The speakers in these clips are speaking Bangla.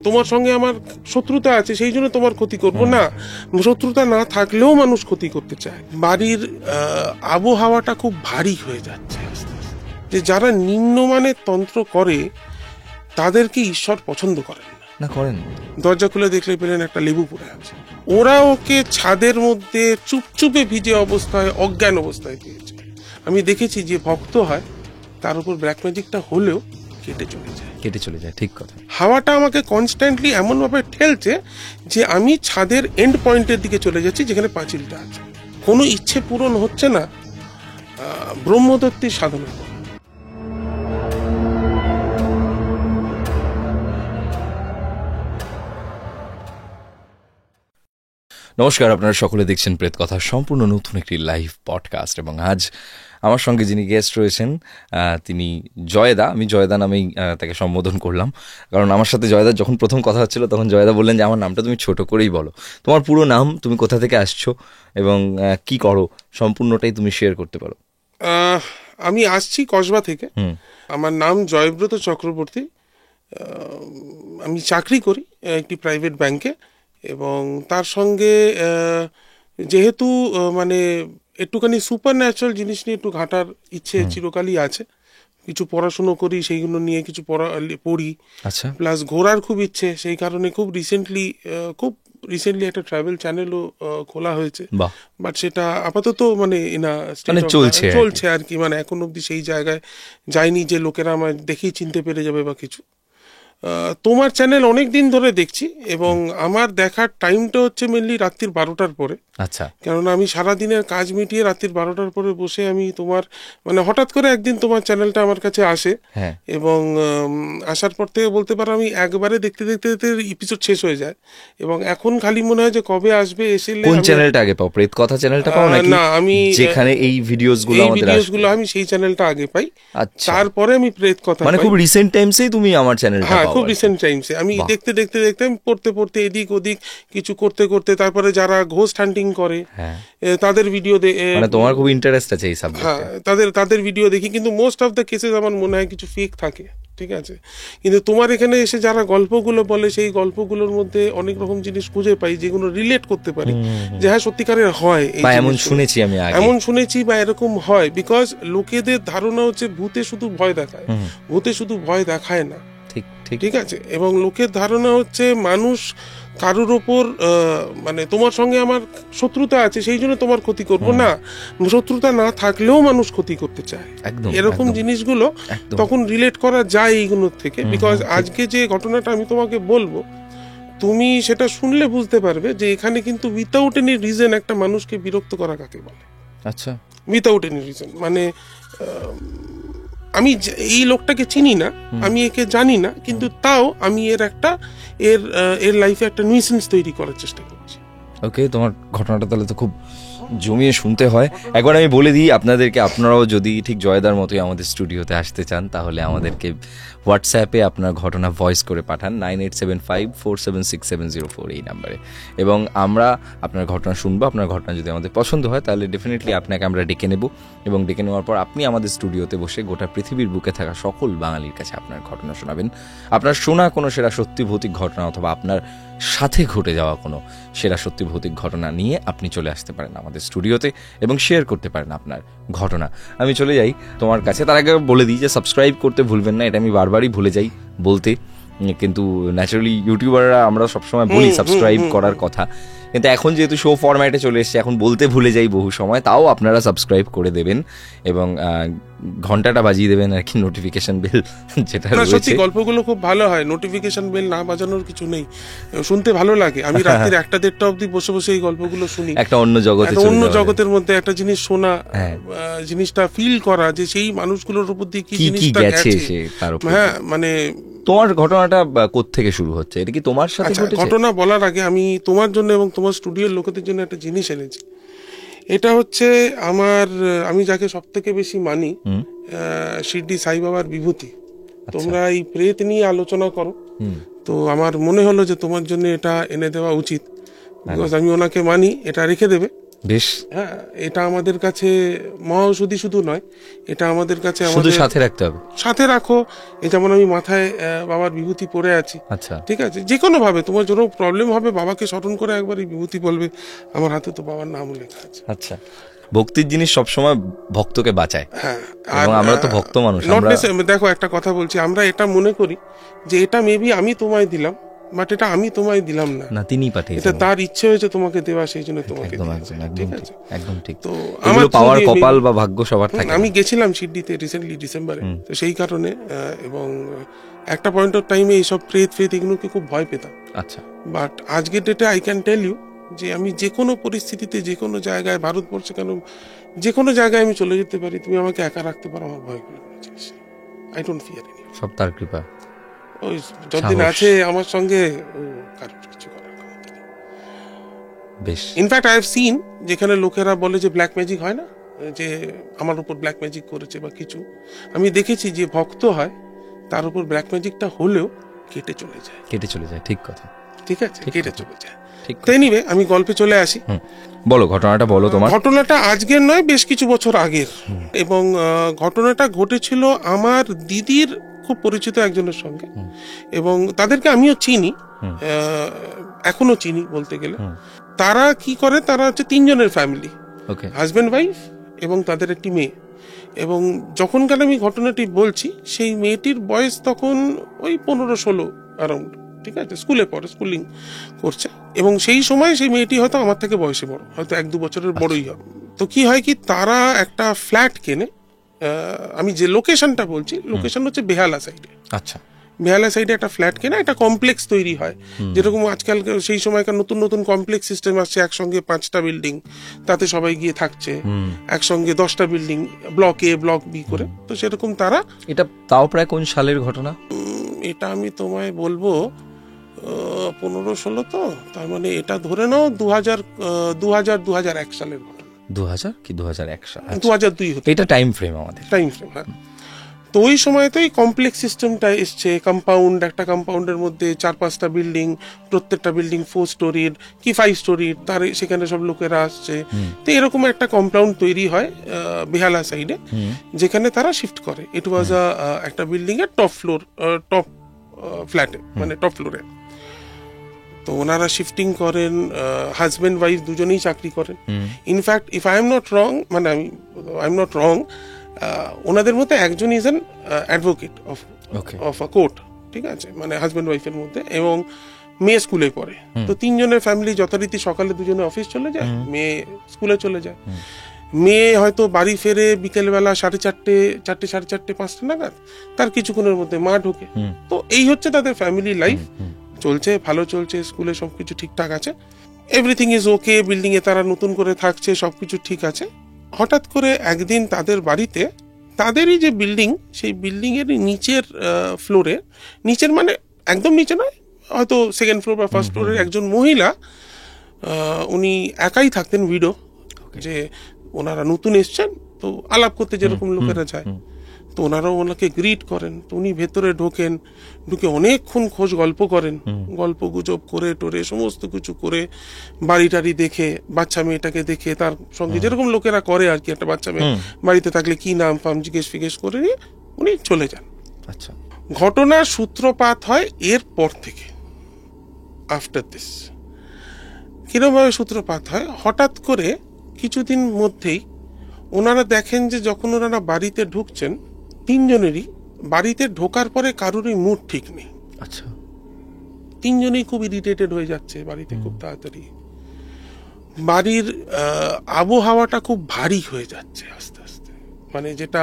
তোমার সঙ্গে আমার শত্রুতা আছে সেই জন্য তোমার ক্ষতি করব না, শত্রুতা না থাকলেও মানুষ ক্ষতি করতে চায়। বাড়ির আবহাওয়াটা খুব ভারী হয়ে যাচ্ছে আস্তে আস্তে। যে যারা নিম্নমানের তন্ত্র করে তাদেরকে ঈশ্বর পছন্দ করেন না, করেন। দরজা খুলে দেখলে পেলেন একটা লেবু পড়ে আছে, ওরা ওকে ছাদের মধ্যে চুপচুপে ভিজে অবস্থায় অজ্ঞান অবস্থায় পেয়েছে। আমি দেখেছি যে ভক্ত হয় তার উপর ব্ল্যাক ম্যাজিকটা হলেও কেটে চলে যায়। ঠিক কথা। হাওয়াটা আমাকে কনস্ট্যান্টলি এমনভাবে ঠেলছে যে আমি ছাদের এন্ড পয়েন্টের দিকে চলে যাচ্ছি যেখানে পাঁচিলটা আছে। কোনো ইচ্ছে পূরণ হচ্ছে না, ব্রহ্মদত্তের সাধনা। নমস্কার, আপনারা সকলে দেখছেন প্রেত কথা, সম্পূর্ণ নতুন একটি লাইভ পডকাস্ট। এবং আজ আমার সঙ্গে যিনি গেস্ট রয়েছেন তিনি জয়দা। আমি জয়দা নামেই তাকে সম্বোধন করলাম, কারণ আমার সাথে জয়দা যখন প্রথম কথা হচ্ছিল তখন জয়দা বললেন যে আমার নামটা তুমি ছোট করেই বলো। তোমার পুরো নাম, তুমি কোথা থেকে আসছো এবং কি করো, সম্পূর্ণটাই তুমি শেয়ার করতে পারো। আমি আসছি কসবা থেকে। আমার নাম জয়ব্রত চক্রবর্তী। আমি চাকরি করি একটি প্রাইভেট ব্যাংকে, এবং তার সঙ্গে যেহেতু মানে একটুখানি সুপার ন্যাচারাল জিনিস নিয়ে একটু ঘাটার ইচ্ছে চিরকালই আছে। কিছু পড়াশুনো করি, সেইগুলো নিয়ে কিছু পড়ি। আচ্ছা। প্লাস ঘোরার খুব ইচ্ছে, সেই কারণে খুব রিসেন্টলি একটা ট্রাভেল চ্যানেলও খোলা হয়েছে। বাট সেটা আপাতত মানে চলছে আর কি, মানে এখন অব্দি সেই জায়গায় যায়নি যে লোকেরা আমার দেখেই চিনতে পেরে যাবে বা কিছু। তোমার চ্যানেল অনেক দিন ধরে দেখছি, এবং আমার দেখার টাইমটা হচ্ছে মেনলি রাত্রির 12টার পরে। আচ্ছা। কেননা আমি সারাদিনের কাজ মিটিয়ে রাত্রির 12টার পরে বসে আমি তোমার মানে হঠাৎ করে একদিন তোমার চ্যানেলটা আমার কাছে আসে, এবং আসার পর থেকে বলতে পারো আমি একবারে দেখতে দেখতে দেখতে এপিসোড শেষ হয়ে যায়, এবং এখন খালি মনে হয় যে কবে আসবে। এসে কোন চ্যানেলটা আগে পাও? প্রেত কথা চ্যানেলটা পাও নাকি? না, আমি যেখানে এই ভিডিওসগুলো আমি সেই চ্যানেলটা আগে পাই। তারপরে আমি প্রেত কথা, মানে খুব রিসেন্ট টাইমসেই তুমি আমার চ্যানেলটা পাও? খুব রিসেন্ট টাইমসে আমি দেখতে দেখতে আমি পড়তে এদিক ওদিক কিছু করতে তারপরে যারা ঘোস্ট হান্টিং করে তাদের ভিডিও মানে তোমার খুব ইন্টারেস্ট আছে এই সাবজেক্টে। তাদের ভিডিও দেখি, কিন্তু মোস্ট অফ দ্য কেসেস আমার মনে হয় কিছু ফেক থাকে, ঠিক আছে। কিন্তু তোমার এখানে এসে যারা গল্পগুলো বলে সেই গল্পগুলোর মধ্যে অনেক রকম জিনিস খুঁজে পাই যেগুলো রিলেট করতে পারি, যে হ্যাঁ সত্যিকারের হয়, এমন শুনেছি বা এরকম হয়। বিকজ লোকেদের ধারণা হচ্ছে ভূতে শুধু ভয় দেখায়, ভূতে শুধু ভয় দেখায় না, ঠিক আছে। এবং লোকের ধারণা হচ্ছে মানুষ কারোর ওপর মানে তোমার সঙ্গে আমার শত্রুতা আছে সেই জন্য তোমার ক্ষতি করব না, শত্রুতা না থাকলেও মানুষ ক্ষতি করতে চায়। এরকম জিনিসগুলো তখন রিলেট করা যায় এইগুলোর থেকে। বিকজ আজকে যে ঘটনাটা আমি তোমাকে বলবো, তুমি সেটা শুনলে বুঝতে পারবে যে এখানে কিন্তু উইথাউট এনি রিজন একটা মানুষকে বিরক্ত করা কাকে বলে। আচ্ছা, উইথাউট এনি রিজন মানে আমি এই লোকটাকে চিনি না, আমি একে জানি না, কিন্তু তাও আমি এর লাইফে একটা নিউসেন্স তৈরি করার চেষ্টা করছি। ওকে, তোমার ঘটনাটা তাহলে তো খুব জমিয়ে শুনতে হয়। একবার আমি বলে দিই আপনাদেরকে, আপনারাও যদি ঠিক জয়দার মতোই আমাদের স্টুডিওতে আসতে চান তাহলে আমাদেরকে হোয়াটসঅ্যাপে আপনার ঘটনা ভয়েস করে পাঠান 9875476704 এই নাম্বারে, এবং আমরা আপনার ঘটনা শুনবো। আপনার ঘটনা যদি আমাদের পছন্দ হয় তাহলে ডেফিনেটলি আপনাকে আমরা ডেকে নেব, এবং ডেকে নেওয়ার পর আপনি আমাদের স্টুডিওতে বসে গোটা পৃথিবীর বুকে থাকা সকল বাঙালির কাছে আপনার ঘটনা শোনাবেন। আপনার শোনা কোনো সেরা সত্যি ভৌতিক ঘটনা অথবা আপনার সাথে ঘটে যাওয়া কোনো সেরা সত্যি ভৌতিক ঘটনা নিয়ে আপনি চলে আসতে পারেন আমাদের স্টুডিওতে এবং শেয়ার করতে পারেন আপনার ঘটনা। আমি চলে যাই তোমার কাছে, তার আগে বলে দিই যে সাবস্ক্রাইব করতে ভুলবেন না। এটা আমি বারবারই ভুলে যাই বলতে, কিন্তু ন্যাচারালি ইউটিউবাররা আমরা সবসময় বলি সাবস্ক্রাইব করার কথা, কিন্তু এখন যেহেতু শো ফরম্যাটে চলে এসছে এখন বলতে ভুলে যাই বহু সময়। তাও আপনারা সাবস্ক্রাইব করে দেবেন এবং ঘন্টাটা বাজিয়ে দেবেন আর কি, নোটিফিকেশন বেল যেটা রয়েছে। সত্যি গল্পগুলো খুব ভালো হয়, নোটিফিকেশন বেল না বাজানোর কিছু নেই, শুনতে ভালো লাগে। আমি রাতের 1টা-1:30 অবধি বসে বসে এই গল্পগুলো শুনি, একটা অন্য জগতের মধ্যে একটা জিনিস শোনা, জিনিসটা ফিল করা যে সেই মানুষগুলোর উপর দিয়ে কি জিনিসটা গেছে। হ্যাঁ, মানে তোমার ঘটনাটা কোত্থেকে শুরু হচ্ছে? এটা কি তোমার সাথে ঘটেছে? ঘটনা বলার আগে আমি তোমার জন্য এবং তোমার স্টুডিওর লোকেদের জন্য একটা জিনিস এনেছি। এটা হচ্ছে আমি যাকে সব থেকে বেশি মানি, শিরডি সাই বাবার বিভূতি। তোমরা এই প্রেত নিয়ে আলোচনা করো, তো আমার মনে হলো যে তোমার জন্য এটা এনে দেওয়া উচিত। বিকজ আমি ওনাকে মানি, এটা রেখে দেবে। বেশ, হ্যাঁ, এটা আমাদের কাছে মহাঔষধি শুধু নয়, এটা আমাদের কাছে শুধু আমাদের সাথে রাখতে হবে। সাথে রাখো। এই যেমন আমি মাথায় বাবার বিভূতি পরে আছি, আচ্ছা, ঠিক আছে, যে কোনো ভাবে তোমার জন্য প্রবলেম হবে, বাবাকে স্মরণ করে একবার এই বিভূতি বলবে, আমার হাতে তো বাবার নামও লেখা আছে। আচ্ছা, ভক্তির জিনিস সবসময় ভক্তকে বাঁচায়। হ্যাঁ, এবং আমরা তো ভক্ত মানুষ, আমরা দেখো একটা কথা বলছি, আমরা এটা মনে করি যে এটা মেবি আমি তোমায় দিলাম, বাট এটা আমি তোমায় দিলাম না, না, তিনি পাঠিয়েছেন, এটা তার ইচ্ছে হয়েছে তোমাকে দেওয়া, সেই জন্য তোমাকে একদম দিয়েছে, একদম একদম ঠিক ঠিক, আছে। একদম ঠিক। তো এগুলো পাওয়ার কপাল বা ভাগ্য সবার থাকে না। আমি গেছিলাম শিরডিতে রিসেন্টলি ডিসেম্বরে, তো সেই কারণে এবং একটা পয়েন্ট অফ টাইমে এইসব ফেথ এগুলোকে খুব ভয় পেতাম। আচ্ছা, বাট আজকের ডেটে আই ক্যান টেল ইউ যে আমি যে কোনো পরিস্থিতিতে, যে কোনো জায়গায়, ভারতবর্ষে কেন যে কোনো জায়গায় আমি চলে যেতে পারি, তুমি আমাকে একা রাখতে পারো, আমার ভয় করে কোনো জিনিস, আই ডোন্ট ফিয়ার এনি। সব তার কৃপা। ওই যতদিন আছে আমার সঙ্গে, কারোর কিছু করার ক্ষমতা নেই। বেশ, ইনফ্যাক্ট আই হ্যাভ সিন যেখানে লোকেরা বলে যে ব্ল্যাক ম্যাজিক হয় না, যে আমার উপর ব্ল্যাক ম্যাজিক করেছে বা কিছু, আমি দেখেছি যে ভক্ত হয় তার উপর ব্ল্যাক ম্যাজিকটা হলেও কেটে চলে যায়, কেটে চলে যায়, ঠিক কথা, ঠিক আছে, কেটে চলে যায়। ঠিক। তো এনিওয়ে, আমি গল্পে চলে আসি। বলো, ঘটনাটা বলো তোমার। ঘটনাটা আজকের নয়, বেশ কিছু বছর আগের, এবং ঘটনাটা ঘটেছিল আমার দিদির খুব পরিচিত একজনের সঙ্গে, এবং তাদেরকে আমিও চিনি, এখনো চিনি বলতে গেলে। তারা কি করে, তারা হচ্ছে 3 জনের ফ্যামিলি, হাজব্যান্ড ওয়াইফ এবং তাদের একটি মেয়ে। এবং যখনকার আমি ঘটনাটি বলছি, সেই মেয়েটির বয়স তখন ওই 15-16 অ্যারাউন্ড, ঠিক আছে, স্কুলে পড়ে, স্কুলিং করছে। এবং সেই সময় সেই মেয়েটি হয়তো আমার থেকে বয়সে বড়, হয়তো 1-2 বছরের বড়ই হবে। তো কি হয় কি, তারা একটা ফ্ল্যাট কেনে, আমি যে লোকেশনটা বলছি, লোকেশন হচ্ছে বেহালা সাইডে। আচ্ছা, বেহালা সাইডে একটা ফ্ল্যাট কেনা, একটা কমপ্লেক্স তৈরি হয়, যেরকম আজকাল সেই সময়কার নতুন নতুন কমপ্লেক্স সিস্টেম আসছে, একসঙ্গে 5টা বিল্ডিং, তাতে সবাই গিয়ে থাকছে, একসঙ্গে 10টা building, block A block B করে। তো সেরকম তারা, এটা তাও প্রায় কোন সালের ঘটনা? এটা আমি তোমায় বলবো 15-16, তো তার মানে এটা ধরে নাও 2001 সালের ঘটনা। 2000 কি 2001 সাল? 2002 হতো এটা টাইম ফ্রেম আমাদের, টাইম ফ্রেম। হ্যাঁ, তো ওই সময় তো এই কমপ্লেক্স সিস্টেমটা এসছে, কম্পাউন্ড, একটা কম্পাউন্ডের মধ্যে 4-5টা বিল্ডিং, প্রত্যেকটা বিল্ডিং 4 স্টোরির কি 5 স্টোরির, তার সেখানে সব লোকেরা আসছে। তো এরকম একটা কম্পাউন্ড তৈরি হয় বেহালা সাইডে, যেখানে তারা শিফট করে। ইট ওয়াজ একটা বিল্ডিং এর টপ ফ্লোর, টপ ফ্ল্যাটে, মানে টপ ফ্লোরে। তো ওনারা শিফটিং করেন, হাজব্যান্ড ওয়াইফ দুজনেই চাকরি করেন। In fact if I am not wrong, মানে আই এম নট রং, ওনাদের মধ্যে একজন is an advocate of a court, ঠিক আছে, মানে হাজব্যান্ড ওয়াইফের মধ্যে, এবং মেয়ে স্কুলে পড়ে। তো 3 জনের ফ্যামিলি যথারীতি সকালে দুজনে অফিস চলে যায়, মেয়ে স্কুলে চলে যায়। মেয়ে হয়তো বাড়ি ফেরে বিকেলবেলা 4:30, 4:30, 5টা নাগাদ, তার কিছুক্ষণের মধ্যে মা ঢোকে। তো এই হচ্ছে তাদের ফ্যামিলি লাইফ, চলছে, ভালো চলছে, স্কুলে সবকিছু ঠিকঠাক আছে, এভরিথিং ইজ ওকে, বিল্ডিং এ তারা নতুন করে থাকছে, সবকিছু ঠিক আছে। হঠাৎ করে একদিন তাদের বাড়িতে, তাদেরই যে বিল্ডিং, সেই বিল্ডিং এর নিচের ফ্লোরে, নিচের মানে একদম নিচে নয়, হয়তো 2nd ফ্লোর বা 1st ফ্লোরের একজন মহিলা, উনি একাই থাকতেন, উইডো, যে ওনারা নতুন এসছেন, তো আলাপ করতে যেরকম লোকেরা যায়, তো ওনারাও ওনাকে গ্রিট করেন। তো উনি ভেতরে ঢোকেন, ঢুকে অনেকক্ষণ খোঁজ গল্প করেন, গল্প গুজব করে টোরে সমস্ত কিছু করে, বাড়ি টাড়ি দেখে, বাচ্চা মেয়েটাকে দেখে, তার সঙ্গে যেরকম লোকেরা করে আর কি, একটা বাচ্চা মেয়ে বাড়িতে থাকলে কি নাম ফাম জিজ্ঞেস করে নিয়ে উনি চলে যান। আচ্ছা, ঘটনার সূত্রপাত হয় এরপর থেকে, আফটার দিস। কিরকম ভাবে সূত্রপাত হয়, হঠাৎ করে কিছুদিন মধ্যেই ওনারা দেখেন যে যখন ওনারা বাড়িতে ঢুকছেন, 3 জনেরই বাড়িতে ঢোকার পরে কারোরই মুড ঠিক নেই। আচ্ছা, 3 জনেই খুব ইরিটেটেড হয়ে যাচ্ছে বাড়িতে খুব তাড়াতাড়ি। বাড়ির আবহাওয়াটা খুব ভারী হয়ে যাচ্ছে আস্তে আস্তে, মানে যেটা,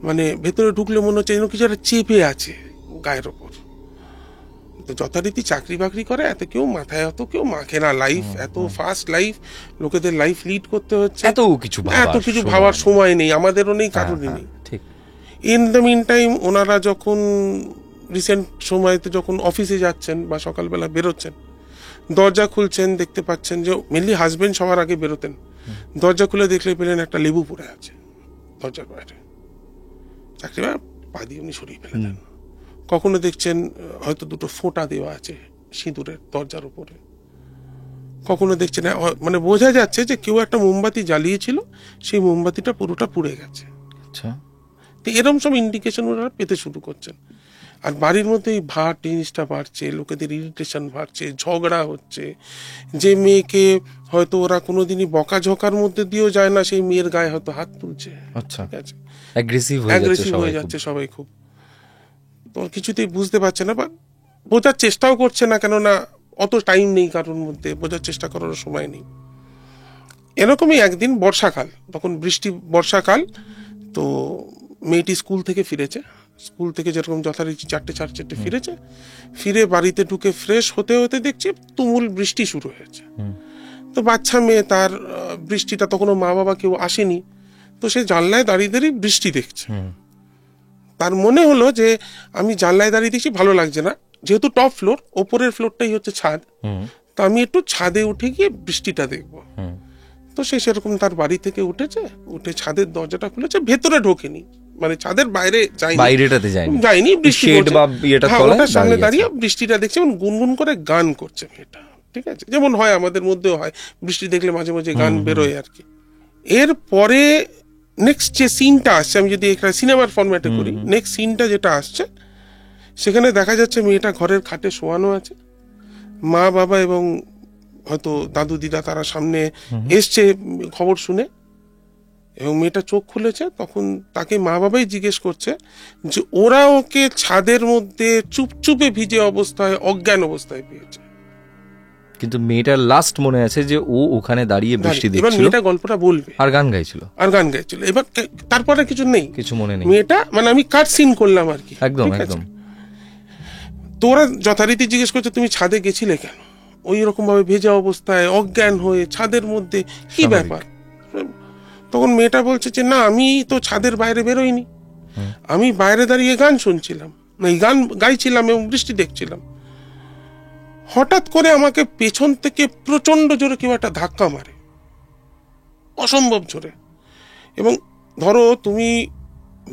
মানে ভেতরে ঢুকলে মনে হচ্ছে যেন কিছু একটা চেপে আছে গায়ের ওপর। তো যথারীতি চাকরি বাকরি করে, এত কেউ মাথায়, এত কেউ মাখে না লাইফ, এত ফাস্ট লাইফ, লোকেদের লাইফ লিড করতে হচ্ছে, এত কিছু ভাবার সময় নেই, আমাদেরও নেই, কারোরই নেই। ইন দ্য মিন টাইম ওনারা যখন রিসেন্ট সময়তে যখন অফিসে যাচ্ছেন বা সকালবেলা বেরোচ্ছেন, দরজা খুলছেন, দেখতে পাচ্ছেন যে মেনলি হাজবেন্ড সবার আগে বেরোতেন, দরজা খুলে দেখলে পেলেন একটা লেবু পড়ে আছে দরজার বাইরে, চাকরি পা দিয়ে উনি সরিয়ে ফেলে দেন। কখনো দেখছেন হয়তো 2টো ফোঁটা দেওয়া আছে সিঁদুরের দরজার উপরে। কখনো দেখছে না, মানে বোঝা যাচ্ছে যে কেউ একটা মোমবাতি জ্বালিয়েছিল, সেই মোমবাতিটা পুরোটা পুড়ে গেছে। আচ্ছা, তো এরকম সব ইন্ডিকেশন ওরা পেতে শুরু করছেন। আর বাড়ির মধ্যে এই ভাট জিনিসটা বাড়ছে, লোকেদের ইরিটেশন বাড়ছে, ঝগড়া হচ্ছে। যে মেয়েকে হয়তো ওরা কোনোদিনই বকাঝকার মধ্যে দিয়েও যায় না, সেই মেয়ের গায়ে হয়তো হাত তুলছে। আচ্ছা, ঠিক আছে, অ্যাগ্রেসিভ হয়ে যাচ্ছে সবাই খুব। তো কিছুতেই বুঝতে পারছে না বা বোঝার চেষ্টাও করছে না, কেননা অত টাইম নেই কারোর মধ্যে, বোঝার চেষ্টা করার সময় নেই। এরকমই একদিন বর্ষাকাল, তখন বর্ষাকাল, তো মেয়েটি স্কুল থেকে ফিরেছে। স্কুল থেকে যেরকম যথারীতি 4টে 4:30 ফিরেছে, ফিরে বাড়িতে ঢুকে ফ্রেশ হতে হতে দেখছি তুমুল বৃষ্টি শুরু হয়েছে। তো বাচ্চা মেয়ে, তার বৃষ্টিটা তখনও মা বাবা কেউ আসেনি, তো সে জানলায় দাঁড়িয়ে দাঁড়িয়ে বৃষ্টি দেখছে। তার মনে হলো যে আমি জানলায় দাঁড়িয়ে দেখছি, ভালো লাগছে না, যেহেতু টপ ফ্লোর, ওপরের ফ্লোরটাই হচ্ছে ছাদ, তো আমি একটু ছাদে উঠে গিয়ে বৃষ্টিটা দেখবো। তো সে সেরকম তার বাড়ি থেকে উঠেছে, উঠে ছাদের দরজাটা খুলেছে, ভেতরে ঢোকেনি, মানে ছাদের যায়নি, ওটার সামনে দাঁড়িয়ে বৃষ্টিটা দেখছে এবং গুনগুন করে গান করছে মেয়েটা। ঠিক আছে, যেমন হয় আমাদের মধ্যেও হয়, বৃষ্টি দেখলে মাঝে মাঝে গান বেরোয় আর কি। এরপরে নেক্সট যে সিনটা আসছে, আমি যদি একটা সিনেমার ফরম্যাটে করি, নেক্সট সিনটা যেটা আসছে, সেখানে দেখা যাচ্ছে মেয়েটা ঘরের খাটে শোয়ানো আছে, মা বাবা এবং হয়তো দাদু দিদা তারা সামনে এসছে খবর শুনে, এবং মেয়েটা চোখ খুলেছে। তখন তাকে মা বাবাই জিজ্ঞেস করছে যে ওরা ওকে ছাদের মধ্যে চুপচুপে ভিজে অবস্থায়, অজ্ঞান অবস্থায় পেয়েছে। কিন্তু মেয়েটার লাস্ট মনে আছে যে ও ওখানে দাঁড়িয়ে বৃষ্টি দেখছিল, এবার মেয়েটা গল্পটা বলবে আর গান গাইছিল। এবার তারপরে কিছু নেই, কিছু মনে নেই, মেয়েটা, মানে আমি কাট সিন করলাম আর কি। একদম একদম। তোরা যথারীতি জিজ্ঞেস করছে তুমি ছাদে গেছিলে কেন, ওই রকম ভাবে ভেজা অবস্থায় অজ্ঞান হয়ে ছাদের মধ্যে, কি ব্যাপার? তখন মেয়েটা বলছে যে না, আমি তো ছাদের বাইরে বেরোইনি, আমি বাইরে দাঁড়িয়ে গান শুনছিলাম, গান গাইছিলাম এবং বৃষ্টি দেখছিলাম। হঠাৎ করে আমাকে পেছন থেকে প্রচন্ড জোরে কেউ একটা ধাক্কা মারে, অসম্ভব জোরে। এবং ধরো তুমি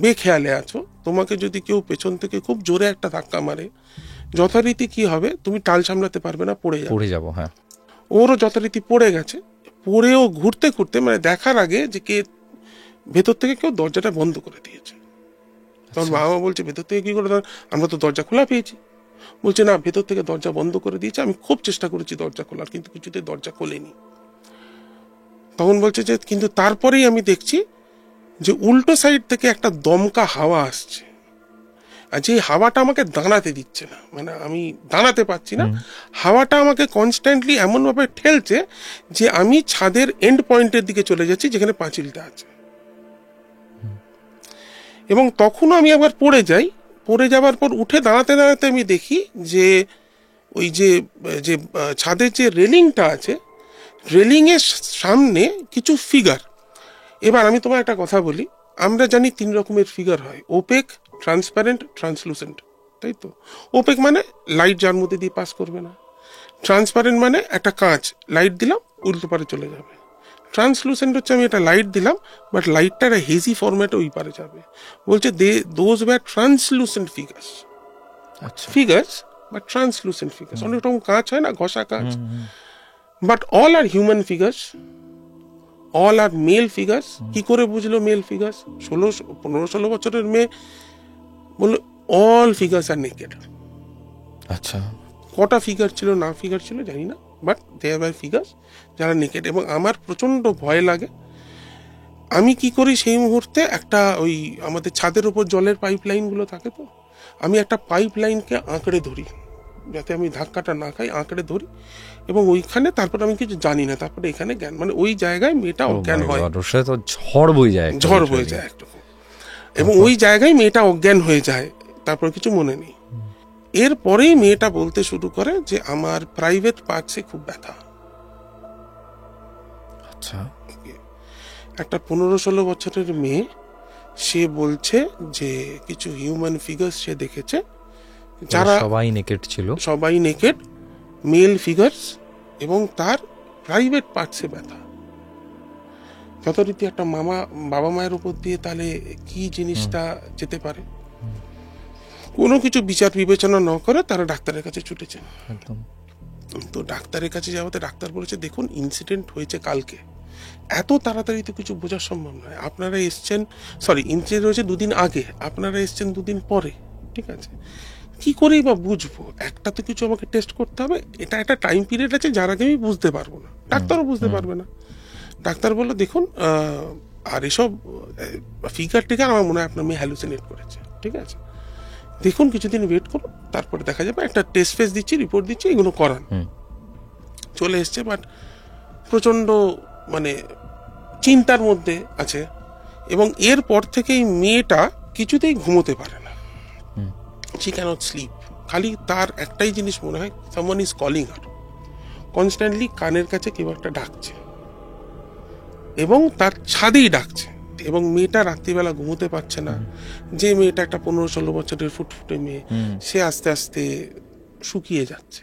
বেখেয়ালে আছো, তোমাকে যদি কেউ পেছন থেকে খুব জোরে একটা ধাক্কা মারে, যথারীতি কি হবে, তুমি টাল সামলাতে পারবে না, পড়ে যাবো। হ্যাঁ, ওরও যথারীতি পড়ে গেছে। পড়েও ঘুরতে ঘুরতে, মানে দেখার আগে যে কে ভেতর থেকে কেউ দরজাটা বন্ধ করে দিয়েছে। তখন বাবা বলছে ভেতর থেকে কি করে, আমরা তো দরজা খোলা পেয়েছি। বলছে না, ভেতর থেকে দরজা বন্ধ করে দিয়েছে, আমি খুব চেষ্টা করেছি দরজা খোলার, কিন্তু কিছুতে দরজা খোলেনি। তখন বলছে যে কিন্তু তারপরেই আমি দেখছি যে উল্টো সাইড থেকে একটা দমকা হাওয়া আসছে, আর যে হাওয়াটা আমাকে দাঁড়াতে দিচ্ছে না, মানে আমি দাঁড়াতে পারছি না, হাওয়াটা আমাকে কনস্ট্যান্টলি এমন ভাবে ঠেলছে যে আমি ছাদের এন্ড পয়েন্টের দিকে চলে যাচ্ছি, যেখানে পাঁচিলটা আছে। এবং তখনও আমি একবার পড়ে যাই, পড়ে যাওয়ার পর উঠে দাঁড়াতে দাঁড়াতে আমি দেখি যে ওই যে ছাদের যে রেলিংটা আছে, রেলিং এর সামনে কিছু ফিগার। এবার আমি তোমার একটা কথা বলি, আমরা জানি 3 রকমের ফিগার হয়, ওপেক, ট্রান্সপারেন্ট, ট্রান্সলুসেন্ট, তাই তো? ওপেক মানে লাইট যার মধ্যে দিয়ে পাস করবে না, ট্রান্সপারেন্ট মানে একটা কাঁচ, লাইট দিলাম উল্টো পারে চলে যাবে, ট্রান্সলুসেন্ট হচ্ছে আমি একটা লাইট দিলাম বাট লাইটটা একটা হেজি ফরম্যাটে ওই পারে যাবে। বলছে দোজ ওয়্যার ট্রান্সলুসেন্ট ফিগার্স বা ট্রান্সলুসেন্ট ফিগার্স। অনেক রকম কাঁচ হয় না, ঘষা কাঁচ, but all are human figures, all are male figures. কি করে বুঝলো মেল ফিগার্স? 15-16 বছরের মেয়ে বললো অল ফিগার্স আর নেকেড। আচ্ছা, কটা ফিগার ছিল না ফিগার ছিল জানি না, বাট দে আর ফিগার্স যারা নেকেড। এবং আমার প্রচন্ড ভয় লাগে। আমি কি করি সেই মুহূর্তে, একটা ওই আমাদের ছাদের উপর জলের পাইপ লাইন গুলো থাকে, তো আমি একটা পাইপ লাইনকে আঁকড়ে ধরি যাতে আমি ধাক্কাটা না খাই, আঁকড়ে ধরি এবং ওইখানে, তারপর আমি কিছু জানি না, তারপরে এখানে জ্ঞান, মানে ওই জায়গায় মেয়েটা অজ্ঞান হয়, ঝড় বয়ে যায় একটু, এবং ওই জায়গায় মেয়েটা অজ্ঞান হয়ে যায়, তারপর কিছু মনে নেই। এরপরেই মেয়েটা বলতে শুরু করে যে আমার প্রাইভেট পার্টসে খুব ব্যথা। আচ্ছা, একটা 15-16 বছরের মেয়ে, সে বলছে যে কিছু হিউম্যান ফিগার্স সে দেখেছে, যারা সবাই নেকেড মেল ফিগার্স, এবং তার প্রাইভেট পার্টসে ব্যথা। যথারীতি একটা বাবা মায়ের উপর দিয়ে তাহলে কি জিনিসটা যেতে পারে, কোনো কিছু বিচার বিবেচনা না করে তারা ডাক্তারের কাছে ছুটেছেন। তো ডাক্তারের কাছে যাওয়াতে ডাক্তার বলেছে, দেখুন ইনসিডেন্ট হয়েছে কালকে, এত তাড়াতাড়ি তো কিছু বোঝা সম্ভব নয়, আপনারা এসছেন, সরি ইনসিডেন্ট হয়েছে 2 দিন আগে, আপনারা এসছেন 2 দিন পরে, ঠিক আছে, কি করেই বা বুঝবো, একটা তো কিছু আমাকে টেস্ট করতে হবে, এটা একটা টাইম পিরিয়ড আছে যার আগে আমি বুঝতে পারবো না, ডাক্তারও বুঝতে পারবে না। ডাক্তার বললো, দেখুন আর এসব ফিগার টিগার আমার মনে হয় আপনার মেয়ে হ্যালুসিনেট করেছে, ঠিক আছে, দেখুন কিছুদিন ওয়েট করুন, তারপরে দেখা যাবে, একটা টেস্ট ফেস দিচ্ছি, রিপোর্ট দিচ্ছি, এগুলো করান। চলে এসছে, বাট প্রচণ্ড মানে চিন্তার মধ্যে আছে, এবং এরপর থেকেই মেয়েটা কিছুতেই ঘুমোতে পারে না, শি ক্যানট স্লিপ, খালি তার একটাই জিনিস মনে হয়, someone is calling her, constantly কানের কাছে কেউ একটা ডাকছে, এবং তার ছাদেই ডাকছে, এবং মেয়েটা রাত্রিবেলা ঘুমোতে পারছে না। যে মেয়েটা একটা 15-16 বছরের ফুটফুটে মেয়ে, সে আস্তে আস্তে শুকিয়ে যাচ্ছে,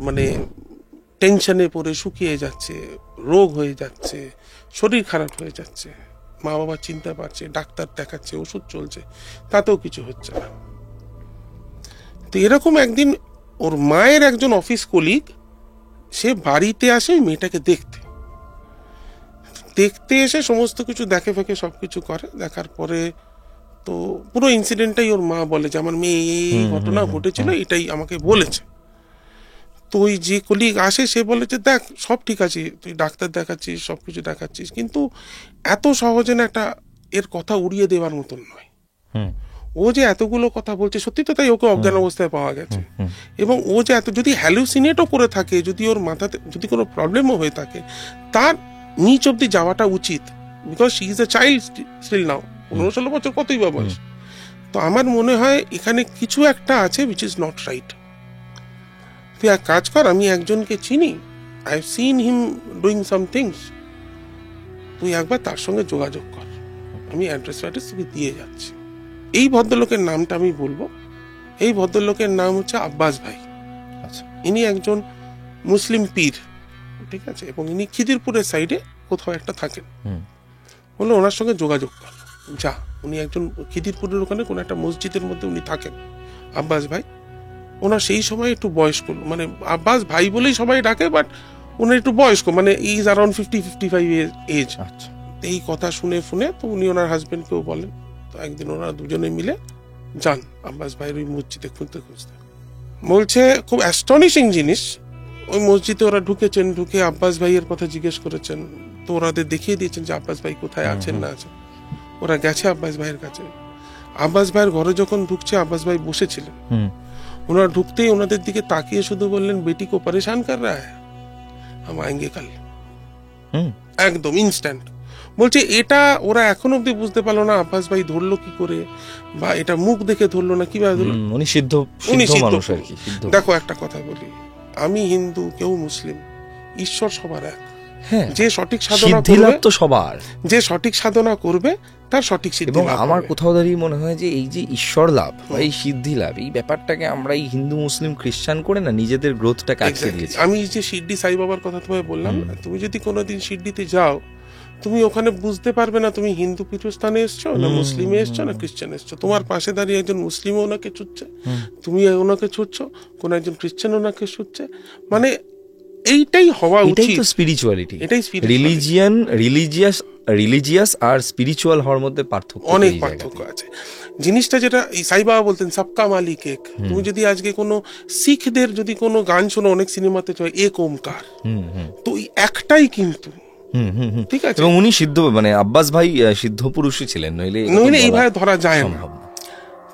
মানে টেনশনে পড়ে শুকিয়ে যাচ্ছে, রোগ হয়ে যাচ্ছে, শরীর খারাপ হয়ে যাচ্ছে, মা বাবা চিন্তা পাচ্ছে, ডাক্তার দেখাচ্ছে, ওষুধ চলছে, তাতেও কিছু হচ্ছে না। তো এরকম একদিন ওর মায়ের একজন অফিস কলিগ, সে বাড়িতে আসে মেয়েটাকে দেখতে এসে সমস্ত কিছু দেখে ফেকে সবকিছু করে, দেখার পরে তো পুরো ইনসিডেন্টটাই ওর মা বলে যে আমার মেয়ে এই ঘটনা ঘটেছিল, এটাই আমাকে বলেছে। তো ওই যে কলিগ আসে, সে বলেছে, দেখ সব ঠিক আছে, তুই ডাক্তার দেখাচ্ছিস, সবকিছু দেখাচ্ছিস, কিন্তু এত সহজে না একটা এর কথা উড়িয়ে দেওয়ার মতন নয়, ও যে এতগুলো কথা বলছে, সত্যি তো তাই, ওকে অজ্ঞান অবস্থায় পাওয়া গেছে, এবং ও যে এত যদি হ্যালুসিনেটও করে থাকে, যদি ওর মাথাতে যদি কোনো প্রবলেমও হয়ে থাকে, তার নিচ অব্দি যাওয়াটা উচিত, because she is a child still now, 15-16 বছর কতই বা বয়স। তো আমার মনে হয় এখানে কিছু একটা আছে উইচ ইজ নট রাইট। তুই এক কাজ কর, আমি একজনকে চিনি, I have seen him doing some things, তুই একবার তার সঙ্গে যোগাযোগ কর, আমি অ্যাড্রেস তোকে দিয়ে যাচ্ছি। এই ভদ্রলোকের নামটা আমি বলবো, এই ভদ্রলোকের নাম হচ্ছে আব্বাস ভাই। আচ্ছা, ইনি একজন মুসলিম পীর, ঠিক আছে, এবং ইনি খিদিরপুরের সাইডে কোথাও একটা থাকেন। বললো ওনার সঙ্গে যোগাযোগ কর, যা, উনি একজন খিদিরপুরের ওখানে কোনো একটা মসজিদের মধ্যে উনি থাকেন, আব্বাস ভাই। ওনার সেই সময় একটু বয়স্ক, মানে আব্বাস ভাই বলেই সবাই ডাকে, বাট ওনার একটু বয়স্ক, মানে ইজ অ্যারাউন্ড 50-55 এজ। এই কথা শুনে তো উনি ওনার হাজবেন্ডকেও বলেন। তো একদিন ওনারা দুজনে মিলে যান আব্বাস ভাইয়ের ওই মসজিদে খুঁজতে, বলছে খুব অ্যাস্টনিশিং জিনিস, ওই মসজিদে ওরা ঢুকেছেন, ঢুকে আব্বাস ভাইয়ের কথা জিজ্ঞেস করেছেন, তো ওরাদের দেখিয়ে দিয়েছেন যে আব্বাস ভাই কোথায় আছেন না আছেন। ওরা গেছে আব্বাস ভাইয়ের কাছে, আব্বাস ভাইয়ের ঘরে যখন ঢুকছে, আব্বাস ভাই বসেছিলেন, ওনারা ঢুকতেই ওনাদের দিকে তাকিয়ে শুধু বললেন, বেটি কো পরেশান কর রা হ্যায়, হাম আয়েঙ্গে কাল। একদম ইনস্ট্যান্ট। বলছে এটা ওরা এখন অব্দি বুঝতে পারলো না আব্বাস ভাই ধরলো কি করে, বা এটা মুখ দেখে ধরলো না কিভাবে ধরলো, উনি সিদ্ধ মানুষ আর কি। দেখো একটা কথা বলি, আমি হিন্দু, কেউ মুসলিম, ঈশ্বর সবার এক। যে সঠিক সাধনা করবে, তো সবার যে সঠিক সাধনা করবে তার সঠিক সিদ্ধি। এবং আমার কোথাও দাঁড়িয়ে মনে হয় যে এই যে ঈশ্বর লাভ বা এই সিদ্ধি লাভ, এই ব্যাপারটাকে আমরা এই হিন্দু মুসলিম খ্রিস্টান করে না নিজেদের গ্রোথটাকে আটকে দিয়েছি। আমি যে শিরডি সাই বাবার কথা তোমায় বললাম, তুমি যদি কোনোদিন শিরডিতে যাও, তুমি ওখানে বুঝতে পারবে না তুমি হিন্দু পীঠস্থানে এসছো না মুসলিমে এসছো না খ্রিস্টান এসছো। তোমার পাশে দাঁড়িয়ে একজন মুসলিম ওনাকে ছুটছে, তুমি ওনাকে ছুটছো, কোন একজন খ্রিস্টান ওনাকে ছুটছে, মানে এইটাই হওয়া উচিত। এটাই তো স্পিরিচুয়ালিটি, এটাই রিলিজিয়াস আর স্পিরিচুয়াল হওয়ার মধ্যে পার্থক্য, অনেক পার্থক্য আছে। জিনিসটা যেটা সাই বাবা বলতেন, সবকা মালিক এক। তুমি যদি আজকে কোনো শিখদের যদি কোনো গান শোনো, অনেক সিনেমাতে চলে এক ওমকার, তো একটাই কিন্তু, ঠিক আছে। এবং উনি সিদ্ধ, মানে আব্বাস ভাই সিদ্ধ পুরুষই ছিলেন, নইলে এইভাবে ধরা যায় না।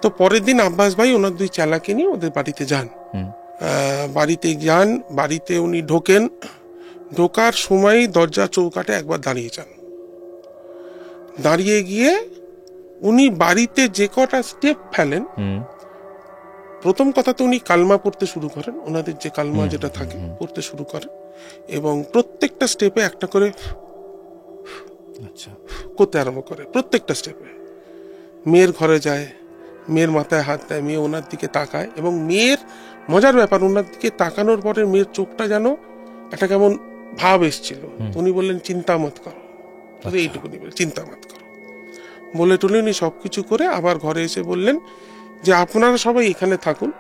তো পরের দিন আব্বাস ভাই ওনার 2 চেলাকে নিয়ে ওদের বাড়িতে যান। বাড়িতে উনি ঢোকেন, ঢোকার সময় দরজা চৌকাটে একবার দাঁড়িয়ে যান, দাঁড়িয়ে গিয়ে উনি বাড়িতে যে কটা স্টেপ ফেলেন, প্রথম কথা তো উনি কালমা পড়তে শুরু করেন, ওনাদের যে কালমা যেটা থাকে পড়তে শুরু করেন, এবং প্রত্যেকটা স্টেপে একটা করে করতে আরম্ভ করে। প্রত্যেকটা স্টেপে মেয়ের ঘরে যায়, মেয়ের মাথায় হাত দেয়, মেয়ে ওনার দিকে তাকায়, এবং মেয়ের মজার ব্যাপার, ওনার দিকে তাকানোর পরে মেয়ের চোখটা যেন একটা কেমন ভাব এসছিল। উনি বললেন, চিন্তা মত করো, এইটুকুনি বলে, চিন্তা মত করো বলে টলে উনি সবকিছু করে আবার ঘরে এসে বললেন যে আপনারা সবাই এখানে থাকুন,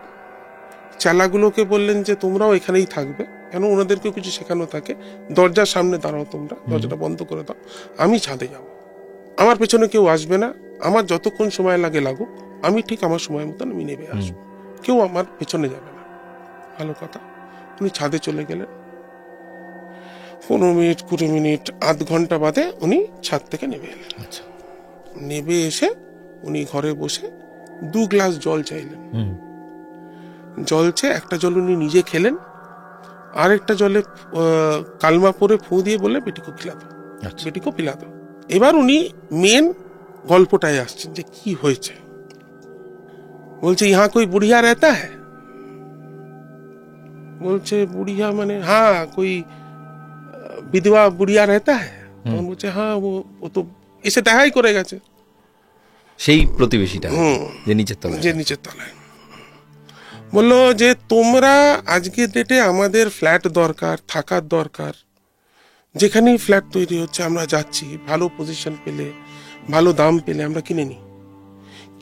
চেলাগুলোকে বললেন যে তোমরাও এখানেই থাকবে, কেন ওনাদেরকেও কিছু শেখানো থাকে, দরজার সামনে দাঁড়াও, তোমরা দরজাটা বন্ধ করে দাও, আমি ছাদে যাব, আমার পেছনে কেউ আসবে না, আমার যতক্ষণ সময় লাগে লাগুক, আমি ঠিক আমার সময় মতন আমি নেমে আসবো, কেউ আমার পেছনে যাবে না। ভালো কথা। উনি ছাদে চলে গেলেন। 15 মিনিট 20 মিনিট আধ ঘন্টা বাদে উনি ছাদ থেকে নেমে এলেন। আচ্ছা। নেমে এসে উনি ঘরে বসে 2 গ্লাস জল চাইলেন। জল চেয়ে একটা জল উনি নিজে খেলেন, আর একটা জলে কালমা পরে ফু দিয়ে বলে বেটিকে খিলা দাও, বেটিকে পিলা দাও। এবার উনি মেন গল্পটায় আসছেন যে কি হয়েছে। বলছে ইহা কই বুড়িয়া রেতা হ্যায়? বলছে বুড়িয়া মানে হ্যাঁ কই বিধবা বুড়িয়া রেতা হ্যায়? তখন বলছে হ্যাঁ ও তো এসে দেখাই করে গেছে, সেই প্রতিবেশীটা যে নিচের তলায়, যে নিচের তলায়। বললো যে তোমরা আজকের ডেটে আমাদের ফ্ল্যাট দরকার, থাকার দরকার, যেখানেই ফ্ল্যাট তৈরি হচ্ছে আমরা যাচ্ছি, ভালো পজিশন পেলে, ভালো দাম পেলে আমরা কিনে নিই,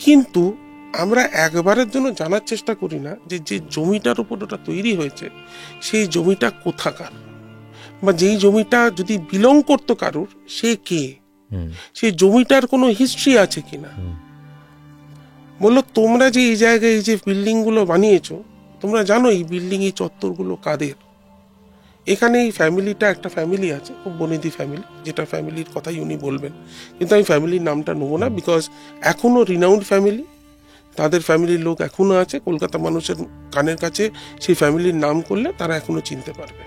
কিন্তু আমরা একবারের জন্য জানার চেষ্টা করি না যে যে জমিটার উপর ওটা তৈরি হয়েছে সেই জমিটা কোথাকার, বা যেই জমিটা যদি বিলং করতো কারুর, সে কে, সেই জমিটার কোনো হিস্ট্রি আছে কিনা। বললো তোমরা যে এই জায়গায় এই যে বিল্ডিং গুলো বানিয়েছো, তোমরা জানো এই বিল্ডিং, এই চত্বরগুলো কাদের? এখানে এই ফ্যামিলিটা, একটা ফ্যামিলি আছে খুব বনেদি ফ্যামিলি, যেটা ফ্যামিলির কথাই উনি বলবেন, কিন্তু আমি ফ্যামিলির নামটা নেবো না, বিকজ এখনো রিনাউন্ড ফ্যামিলি, তাদের ফ্যামিলির লোক এখনো আছে, কলকাতা মানুষের কানের কাছে সেই ফ্যামিলির নাম করলে তারা এখনো চিনতে পারবে।